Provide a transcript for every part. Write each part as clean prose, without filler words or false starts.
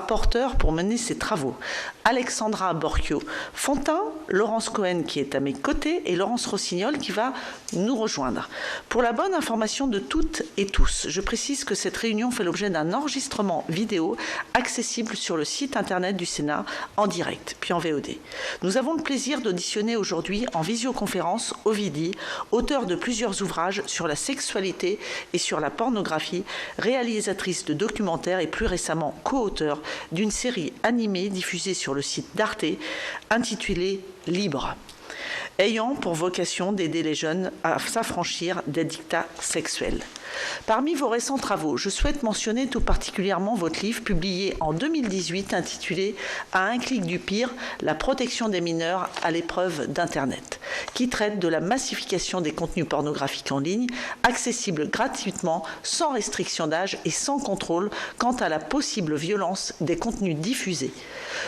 rapporteurs pour mener ces travaux. Alexandra Borchio-Fontin, Laurence Cohen qui est à mes côtés et Laurence Rossignol qui va nous rejoindre. Pour la bonne information de toutes et tous, je précise que cette réunion fait l'objet d'un enregistrement vidéo accessible sur le site internet du Sénat en direct, puis en VOD. Nous avons le plaisir d'auditionner aujourd'hui en visioconférence Ovidie, auteure de plusieurs ouvrages sur la sexualité et sur la pornographie, réalisatrice de documentaires et plus récemment co-auteure d'une série animée diffusée sur le site d'Arte intitulée Libre, ayant pour vocation d'aider les jeunes à s'affranchir des dictats sexuels. Parmi vos récents travaux, je souhaite mentionner tout particulièrement votre livre publié en 2018 intitulé « À un clic du pire, la protection des mineurs à l'épreuve d'Internet » qui traite de la massification des contenus pornographiques en ligne, accessibles gratuitement, sans restriction d'âge et sans contrôle quant à la possible violence des contenus diffusés.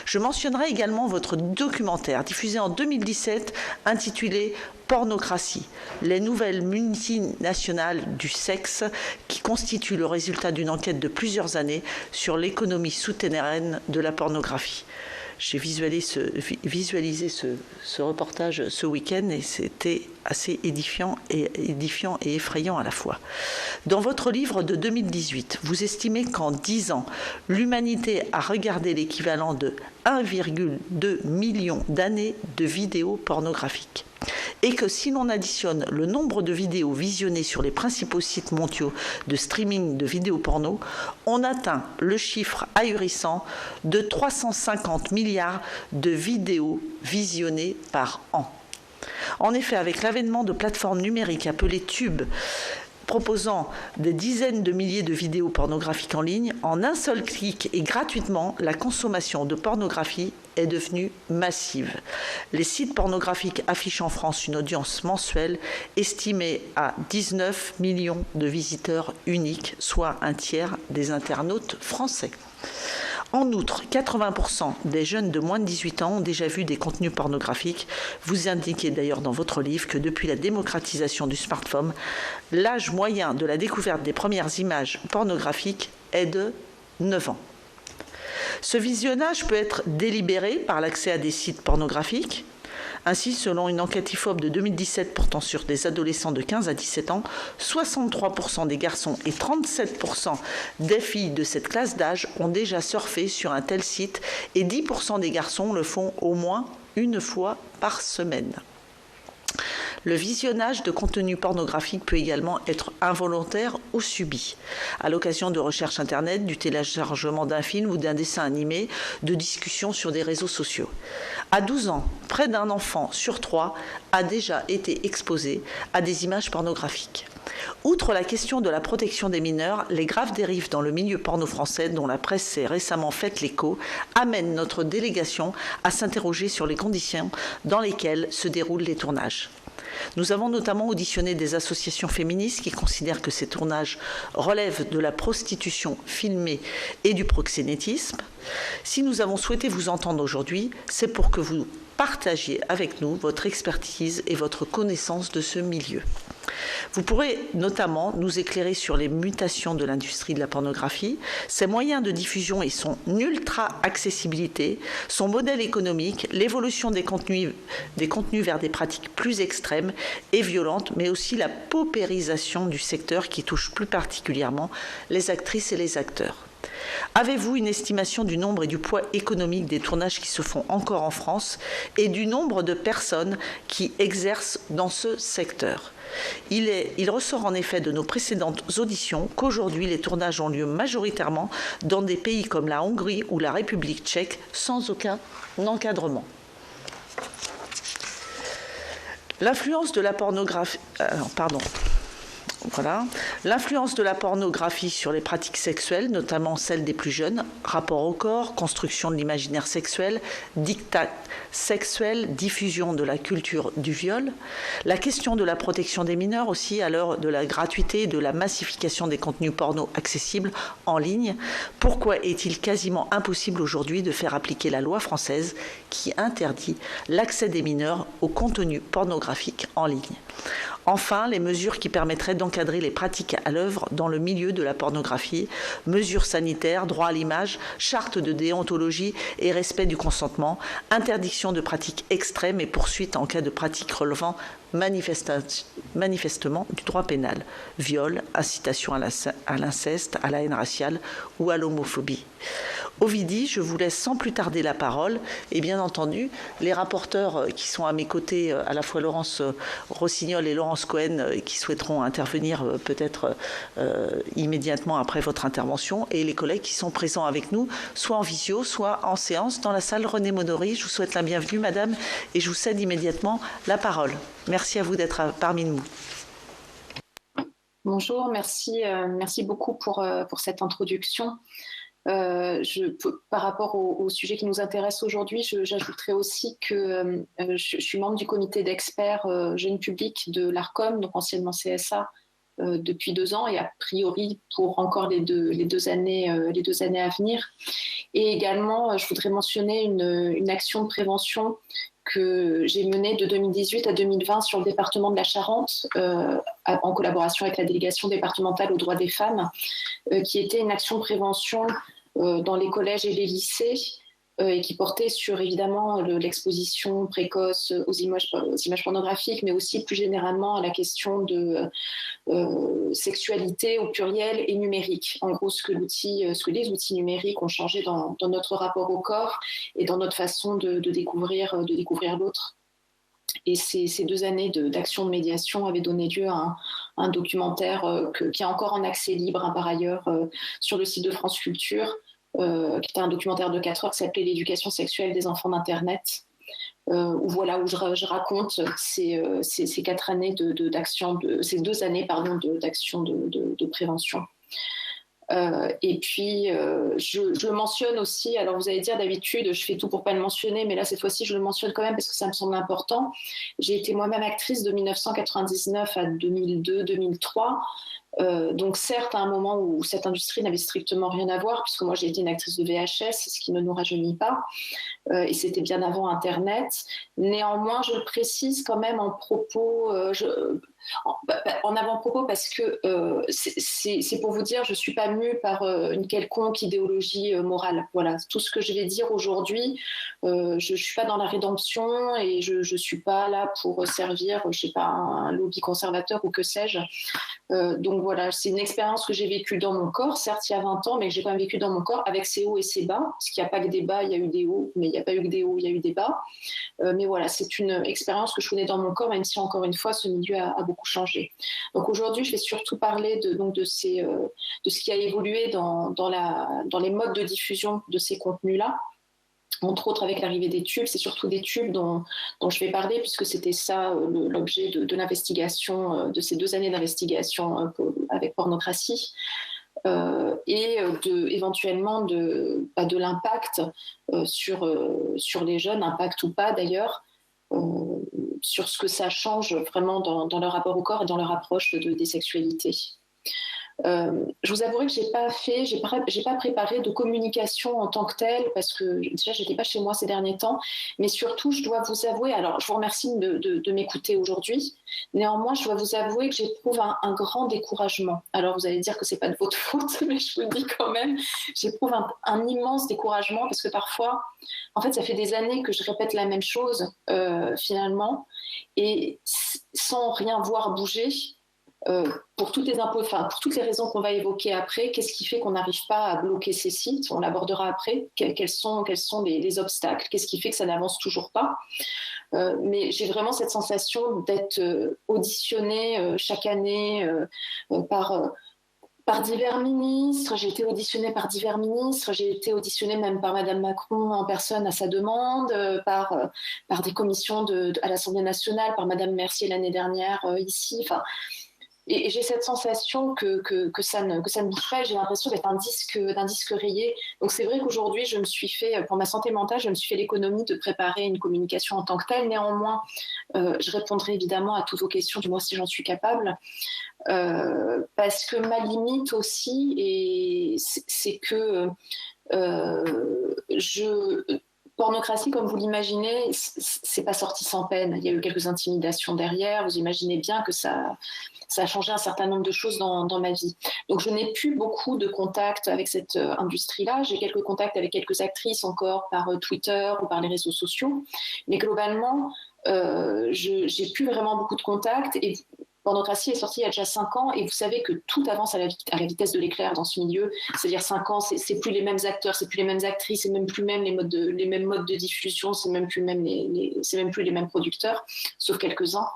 Je mentionnerai également votre documentaire diffusé en 2017 intitulé Pornocratie, les nouvelles multinationales du sexe qui constituent le résultat d'une enquête de plusieurs années sur l'économie souterraine de la pornographie. J'ai visualisé ce reportage ce week-end et c'était assez édifiant et effrayant à la fois. Dans votre livre de 2018, vous estimez qu'en 10 ans, l'humanité a regardé l'équivalent de 1,2 million d'années de vidéos pornographiques. Et que si l'on additionne le nombre de vidéos visionnées sur les principaux sites mondiaux de streaming de vidéos porno, on atteint le chiffre ahurissant de 350 milliards de vidéos visionnées par an. En effet, avec l'avènement de plateformes numériques appelées tubes, proposant des dizaines de milliers de vidéos pornographiques en ligne, en un seul clic et gratuitement, la consommation de pornographie est devenue massive. Les sites pornographiques affichent en France une audience mensuelle estimée à 19 millions de visiteurs uniques, soit un tiers des internautes français. En outre, 80% des jeunes de moins de 18 ans ont déjà vu des contenus pornographiques. Vous indiquez d'ailleurs dans votre livre que depuis la démocratisation du smartphone, l'âge moyen de la découverte des premières images pornographiques est de 9 ans. Ce visionnage peut être délibéré par l'accès à des sites pornographiques. Ainsi, selon une enquête IFOP de 2017 portant sur des adolescents de 15 à 17 ans, 63% des garçons et 37% des filles de cette classe d'âge ont déjà surfé sur un tel site et 10% des garçons le font au moins une fois par semaine. Le visionnage de contenu pornographique peut également être involontaire ou subi, à l'occasion de recherches Internet, du téléchargement d'un film ou d'un dessin animé, de discussions sur des réseaux sociaux. À 12 ans, près d'un enfant sur 3 a déjà été exposé à des images pornographiques. Outre la question de la protection des mineurs, les graves dérives dans le milieu porno français, dont la presse s'est récemment fait l'écho, amènent notre délégation à s'interroger sur les conditions dans lesquelles se déroulent les tournages. Nous avons notamment auditionné des associations féministes qui considèrent que ces tournages relèvent de la prostitution filmée et du proxénétisme. Si nous avons souhaité vous entendre aujourd'hui, c'est pour que vous partagiez avec nous votre expertise et votre connaissance de ce milieu. Vous pourrez notamment nous éclairer sur les mutations de l'industrie de la pornographie, ses moyens de diffusion et son ultra-accessibilité, son modèle économique, l'évolution des contenus vers des pratiques plus extrêmes et violentes, mais aussi la paupérisation du secteur qui touche plus particulièrement les actrices et les acteurs. Avez-vous une estimation du nombre et du poids économique des tournages qui se font encore en France et du nombre de personnes qui exercent dans ce secteur ? Il ressort en effet de nos précédentes auditions qu'aujourd'hui les tournages ont lieu majoritairement dans des pays comme la Hongrie ou la République tchèque sans aucun encadrement. L'influence de la pornographie... L'influence de la pornographie sur les pratiques sexuelles, notamment celles des plus jeunes, rapport au corps, construction de l'imaginaire sexuel, dictat sexuel, diffusion de la culture du viol, la question de la protection des mineurs aussi à l'heure de la gratuité et de la massification des contenus porno accessibles en ligne. Pourquoi est-il quasiment impossible aujourd'hui de faire appliquer la loi française qui interdit l'accès des mineurs aux contenus pornographiques en ligne ? Enfin, les mesures qui permettraient d'encadrer les pratiques à l'œuvre dans le milieu de la pornographie, mesures sanitaires, droit à l'image, charte de déontologie et respect du consentement, interdiction de pratiques extrêmes et poursuite en cas de pratiques relevant manifestement du droit pénal, viol, incitation à l'inceste, à la haine raciale ou à l'homophobie. Ovidie, je vous laisse sans plus tarder la parole et bien entendu les rapporteurs qui sont à mes côtés, à la fois Laurence Rossignol et Laurence Cohen, qui souhaiteront intervenir peut-être immédiatement après votre intervention, et les collègues qui sont présents avec nous, soit en visio, soit en séance dans la salle René Monory. Je vous souhaite la bienvenue, madame, et je vous cède immédiatement la parole. Merci à vous d'être parmi nous. Bonjour, merci beaucoup pour cette introduction. Par rapport au sujet qui nous intéresse aujourd'hui, j'ajouterai aussi que je suis membre du comité d'experts jeunes publics de l'ARCOM, donc anciennement CSA, depuis 2 ans et a priori pour encore les deux années à venir. Et également, je voudrais mentionner une action de prévention que j'ai menée de 2018 à 2020 sur le département de la Charente, en collaboration avec la délégation départementale aux droits des femmes, qui était une action de prévention dans les collèges et les lycées, et qui portait sur évidemment l'exposition précoce aux images pornographiques, mais aussi plus généralement à la question de sexualité au pluriel et numérique. En gros, ce que les outils numériques ont changé dans notre rapport au corps et dans notre façon de découvrir l'autre. Et ces 2 années d'action de médiation avaient donné lieu à un documentaire qui est encore en accès libre, par ailleurs, sur le site de France Culture, qui était un documentaire de 4 heures qui s'appelait L'éducation sexuelle des enfants d'Internet, où je raconte ces 4 années d'action, ces 2 années d'action de prévention. Et puis, je mentionne aussi, alors vous allez dire d'habitude, je fais tout pour pas le mentionner, mais là, cette fois-ci, je le mentionne quand même parce que ça me semble important. J'ai été moi-même actrice de 1999 à 2002-2003. Donc certes, à un moment où cette industrie n'avait strictement rien à voir, puisque moi j'ai été une actrice de VHS, ce qui ne nous rajeunit pas, et c'était bien avant Internet. Néanmoins, je le précise quand même en avant-propos parce que c'est pour vous dire, je ne suis pas mue par une quelconque idéologie morale. Voilà, tout ce que je vais dire aujourd'hui, je ne suis pas dans la rédemption et je ne suis pas là pour servir, je sais pas, un lobby conservateur ou que sais-je. Donc voilà, c'est une expérience que j'ai vécue dans mon corps, certes il y a 20 ans, mais que j'ai quand même vécue dans mon corps avec ses hauts et ses bas, parce qu'il n'y a pas que des bas, il y a eu des hauts, mais il n'y a pas eu que des hauts, il y a eu des bas. Mais voilà, c'est une expérience que je connais dans mon corps, même si encore une fois, ce milieu a beaucoup changé. Donc aujourd'hui, je vais surtout parler de ce qui a évolué dans les modes de diffusion de ces contenus-là. Entre autres avec l'arrivée des tubes, c'est surtout des tubes dont je vais parler, puisque c'était ça l'objet de l'investigation, de ces 2 années d'investigation avec Pornocratie, et éventuellement de l'impact sur les jeunes, impact ou pas d'ailleurs, sur ce que ça change vraiment dans leur rapport au corps et dans leur approche des sexualités. Je vous avouerai que j'ai pas préparé de communication en tant que telle parce que déjà j'étais pas chez moi ces derniers temps, mais surtout je dois vous avouer, alors je vous remercie de m'écouter aujourd'hui, néanmoins je dois vous avouer que j'éprouve un grand découragement. Alors vous allez dire que c'est pas de votre faute, mais je vous le dis quand même, j'éprouve un immense découragement parce que parfois, en fait ça fait des années que je répète la même chose finalement, et sans rien voir bouger. Pour toutes les raisons qu'on va évoquer après, qu'est-ce qui fait qu'on n'arrive pas à bloquer ces sites? On l'abordera après. Quels sont les obstacles? Qu'est-ce qui fait que ça n'avance toujours pas? Mais j'ai vraiment cette sensation d'être auditionnée chaque année par divers ministres. J'ai été auditionnée par divers ministres, j'ai été auditionnée même par Madame Macron en personne à sa demande, par des commissions à l'Assemblée nationale, par Madame Mercier l'année dernière ici. Enfin, et j'ai cette sensation que ça ne bouge pas. J'ai l'impression d'être d'un disque rayé. Donc c'est vrai qu'aujourd'hui, je me suis fait, pour ma santé mentale, je me suis fait l'économie de préparer une communication en tant que telle. Néanmoins, je répondrai évidemment à toutes vos questions, du moins si j'en suis capable. Parce que ma limite aussi, c'est que Pornocratie, comme vous l'imaginez, c'est pas sorti sans peine. Il y a eu quelques intimidations derrière. Vous imaginez bien que ça a changé un certain nombre de choses dans ma vie. Donc je n'ai plus beaucoup de contacts avec cette industrie-là. J'ai quelques contacts avec quelques actrices encore par Twitter ou par les réseaux sociaux. Mais globalement, j'ai plus vraiment beaucoup de contacts. Et Pornocratie est sorti il y a déjà 5 ans et vous savez que tout avance à la vitesse de l'éclair dans ce milieu. C'est-à-dire 5 ans, c'est plus les mêmes acteurs, c'est plus les mêmes actrices, c'est même plus même les mêmes modes de diffusion, c'est même plus même c'est même plus les mêmes producteurs, sauf quelques-uns.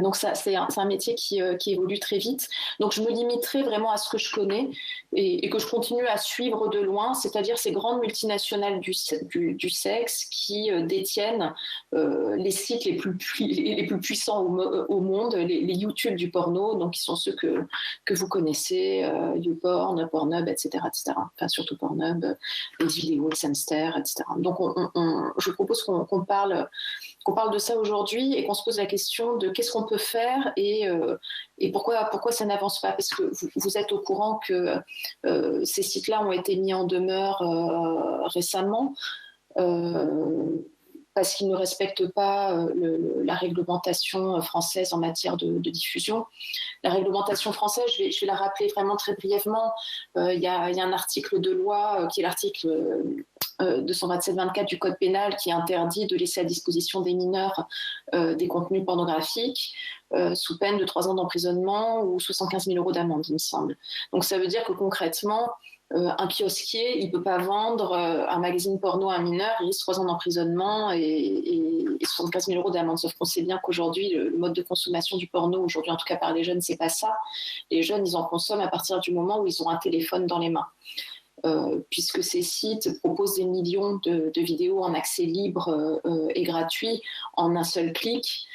Donc ça, c'est un métier qui évolue très vite. Donc je me limiterai vraiment à ce que je connais et que je continue à suivre de loin, c'est-à-dire ces grandes multinationales du sexe qui détiennent les sites les plus puissants au monde, les YouTube du porno, donc qui sont ceux que vous connaissez, YouPorn, Pornhub, etc., etc. Enfin surtout Pornhub, les vidéos, Samster, etc. Donc je propose qu'on parle de ça aujourd'hui et qu'on se pose la question de qu'est-ce qu'on peut faire et pourquoi ça n'avance pas. Parce que vous êtes au courant que ces sites-là ont été mis en demeure récemment parce qu'ils ne respectent pas la réglementation française en matière de diffusion. La réglementation française, je vais la rappeler vraiment très brièvement. Il y a un article de loi qui est l'article 227-24 du Code pénal qui interdit de laisser à disposition des mineurs des contenus pornographiques sous peine de 3 ans d'emprisonnement ou 75 000 € d'amende, il me semble. Donc ça veut dire que concrètement, un kiosquier, il ne peut pas vendre un magazine porno à un mineur, il risque 3 ans d'emprisonnement et 75 000 € d'amende. Sauf qu'on sait bien qu'aujourd'hui, le mode de consommation du porno, aujourd'hui en tout cas par les jeunes, c'est pas ça. Les jeunes, ils en consomment à partir du moment où ils ont un téléphone dans les mains. Puisque ces sites proposent des millions de vidéos en accès libre et gratuit en un seul clic,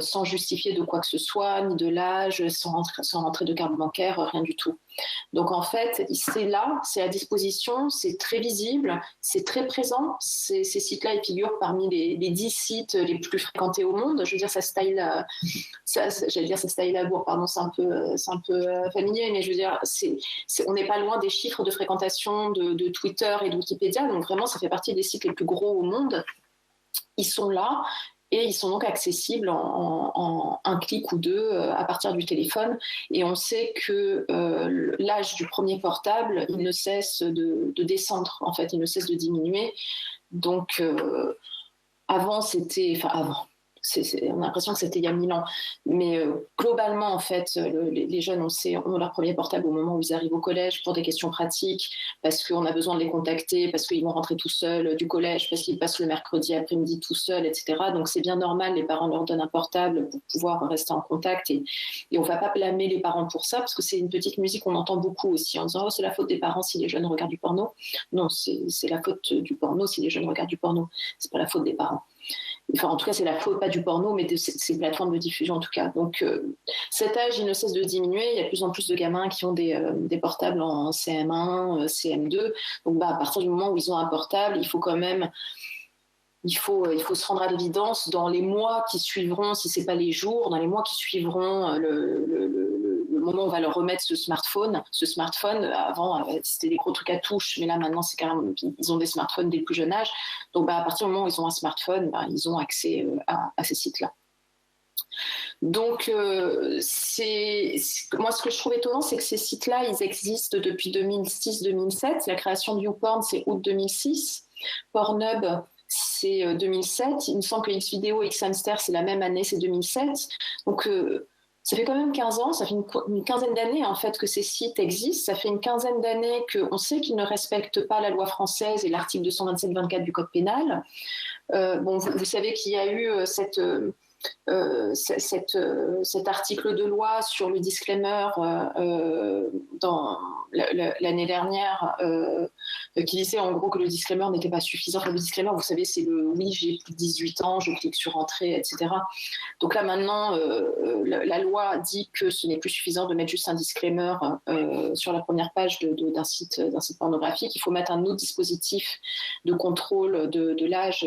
sans justifier de quoi que ce soit, ni de l'âge, sans rentrer de carte bancaire, rien du tout. Donc en fait, c'est là, c'est à disposition, c'est très visible, c'est très présent. Ces sites-là, ils figurent parmi les 10 sites les plus fréquentés au monde. Je veux dire, ça se taille à bourre, pardon, c'est un peu familier, mais je veux dire, on n'est pas loin des chiffres de fréquentation de Twitter et de Wikipédia, donc vraiment, ça fait partie des sites les plus gros au monde. Ils sont là. Et ils sont donc accessibles en un clic ou deux à partir du téléphone. Et on sait que l'âge du premier portable, il ne cesse de descendre, en fait, il ne cesse de diminuer. Donc, avant, on a l'impression que c'était il y a 1000 ans. Mais globalement, en fait, les jeunes ont leur premier portable au moment où ils arrivent au collège pour des questions pratiques, parce qu'on a besoin de les contacter, parce qu'ils vont rentrer tout seuls du collège, parce qu'ils passent le mercredi après-midi tout seuls, etc. Donc c'est bien normal, les parents leur donnent un portable pour pouvoir rester en contact. Et on ne va pas blâmer les parents pour ça, parce que c'est une petite musique qu'on entend beaucoup aussi, en disant « Oh, c'est la faute des parents si les jeunes regardent du porno ». Non, c'est la faute du porno si les jeunes regardent du porno. C'est pas la faute des parents. Enfin, en tout cas, c'est la faute, pas du porno, mais de ces plateformes de diffusion, en tout cas. Donc, cet âge, il ne cesse de diminuer. Il y a de plus en plus de gamins qui ont des portables en CM1, CM2. Donc, à partir du moment où ils ont un portable, il faut quand même... Il faut se rendre à l'évidence dans les mois qui suivront, si ce n'est pas les jours, dans les mois qui suivront le moment où on va leur remettre ce smartphone. Avant, c'était des gros trucs à touche, mais là, maintenant, c'est carrément, ils ont des smartphones dès le plus jeune âge. Donc, à partir du moment où ils ont un smartphone, ils ont accès à ces sites-là. Donc, moi, ce que je trouve étonnant, c'est que ces sites-là, ils existent depuis 2006-2007. La création de YouPorn, c'est août 2006. Pornhub, c'est 2007. Il me semble que Xvideo et Xhamster, c'est la même année, c'est 2007. Donc, ça fait quand même 15 ans, ça fait une quinzaine d'années en fait que ces sites existent. Ça fait une quinzaine d'années qu'on sait qu'ils ne respectent pas la loi française et l'article 227-24 du Code pénal. Vous savez qu'il y a eu cet article de loi sur le disclaimer dans l'année dernière qui disait en gros que le disclaimer n'était pas suffisant. Enfin, le disclaimer, vous savez, c'est le « oui, j'ai plus de 18 ans, je clique sur « Entrée », etc. Donc là, maintenant, la loi dit que ce n'est plus suffisant de mettre juste un disclaimer sur la première page d'un site pornographique. Il faut mettre un autre dispositif de contrôle de l'âge